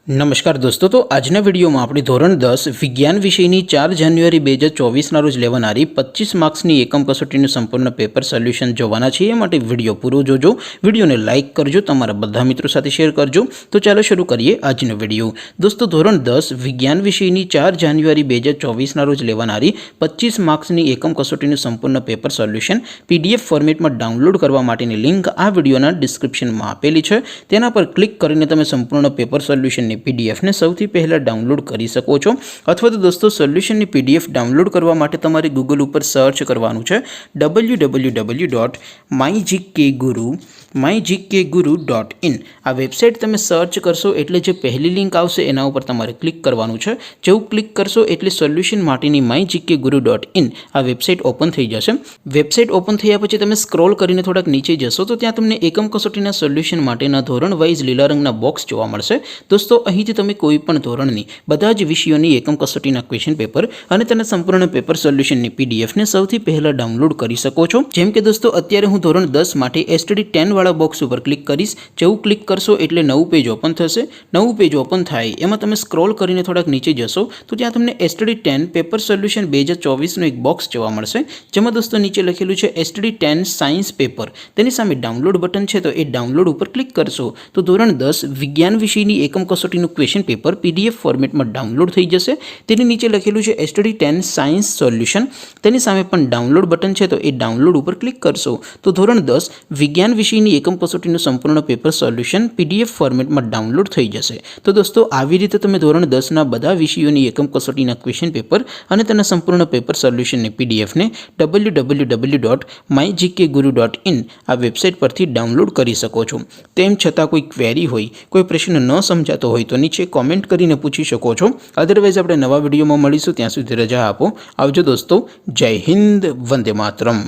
નમસ્કાર દોસ્તો, તો આજના વિડીયોમાં આપણે ધોરણ 10 વિજ્ઞાન વિષયની 4 જાન્યુઆરી 2024ના રોજ લેવાનારી 25 માર્ક્સની એકમ કસોટીનું સંપૂર્ણ પેપર સોલ્યુશન જોવાના છીએ। એ માટે વિડીયો પૂરો જોજો, વિડીયોને લાઇક કરજો, તમારા બધા મિત્રો સાથે શેર કરજો। તો ચાલો શરૂ કરીએ આજનો વિડીયો। દોસ્તો, ધોરણ 10 વિજ્ઞાન વિષયની 4 જાન્યુઆરી 2024ના રોજ લેવાનારી 25 માર્ક્સની એકમ કસોટીનું સંપૂર્ણ પેપર સોલ્યુશન PDF ફોર્મેટમાં ડાઉનલોડ કરવા માટેની લિંક આ વિડીયોના ડિસ્ક્રિપ્શનમાં આપેલી છે। તેના પર ક્લિક કરીને તમે સંપૂર્ણ પેપર સોલ્યુશનની PDF ને સૌથી પહેલા ડાઉનલોડ કરી શકો છો। અથવા તો દોસ્તો, સોલ્યુશનની PDF ડાઉનલોડ કરવા માટે તમારે ગૂગલ ઉપર સર્ચ કરવાનું છે www.mygkguru.in। આ વેબસાઇટ તમે સર્ચ કરશો એટલે જે પહેલી લિંક આવશે એના ઉપર તમારે ક્લિક કરવાનું છે। જેવું ક્લિક કરશો એટલે સોલ્યુશન માટેની mygkguru.in આ વેબસાઇટ ઓપન થઈ જશે। વેબસાઇટ ઓપન થયા પછી તમે સ્ક્રોલ કરીને થોડાક નીચે જશો તો ત્યાં તમને એકમ કસોટીના સોલ્યુશન માટેના ધોરણ વાઇઝ લીલા રંગના બોક્સ જોવા મળશે। દોસ્તો, અહીંથી તમે કોઈ પણ ધોરણની બધા જ વિષયોની એકમ કસોટીના ક્વેશ્ચન પેપર અને તેના સંપૂર્ણ પેપર સોલ્યુશનની PDF ને સૌથી પહેલા ડાઉનલોડ કરી શકો છો। જેમ કે દોસ્તો, અત્યારે હું ધોરણ 10 માટે STD 10 વાળા બોક્સ ઉપર ક્લિક કરીશ। જેવું ક્લિક કરશો એટલે નવું પેજ ઓપન થશે। નવું પેજ ઓપન થાય એમાં તમે સ્ક્રોલ કરીને થોડાક નીચે જશો તો ત્યાં તમને STD 10 પેપર સોલ્યુશન 2024નું એક બોક્સ જોવા મળશે। જેમાં દોસ્તો નીચે લખેલું છે STD 10 સાયન્સ પેપર। તેની સામે ડાઉનલોડ બટન છે તો એ ડાઉનલોડ ઉપર ક્લિક કરશો તો ધોરણ 10 વિજ્ઞાન વિષયની એકમ કસોટીનું ક્વેશ્ચન પેપર PDF ફોર્મેટમાં ડાઉનલોડ થઈ જશે। તેની નીચે લખેલું છે STD 10 સાયન્સ સોલ્યુશન। તેની સામે પણ ડાઉનલોડ બટન છે તો એ ડાઉનલોડ ઉપર ક્લિક કરશો તો ધોરણ 10 વિજ્ઞાન વિષયની એકમ કસોટીનું સંપૂર્ણ પેપર સોલ્યુશન PDF ફોર્મેટમાં ડાઉનલોડ થઈ જશે। તો દોસ્તો, આવી રીતે તમે ધોરણ 10ના બધા વિષયોની એકમ કસોટીના ક્વેશ્ચન પેપર અને તેના સંપૂર્ણ પેપર સોલ્યુશનની PDF ને www.mygkguru.in આ વેબસાઇટ પરથી ડાઉનલોડ કરી શકો છો। તેમ છતાં કોઈ ક્વેરી હોય, કોઈ પ્રશ્ન ન સમજાતો હોય તો નીચે કોમેન્ટ કરીને પૂછી શકો છો। અદરવાઇઝ આપણે નવા વિડીયોમાં મળીશું, ત્યાં સુધી રજા આપો। આવજો દોસ્તો, જય હિન્દ, વંદે માતરમ।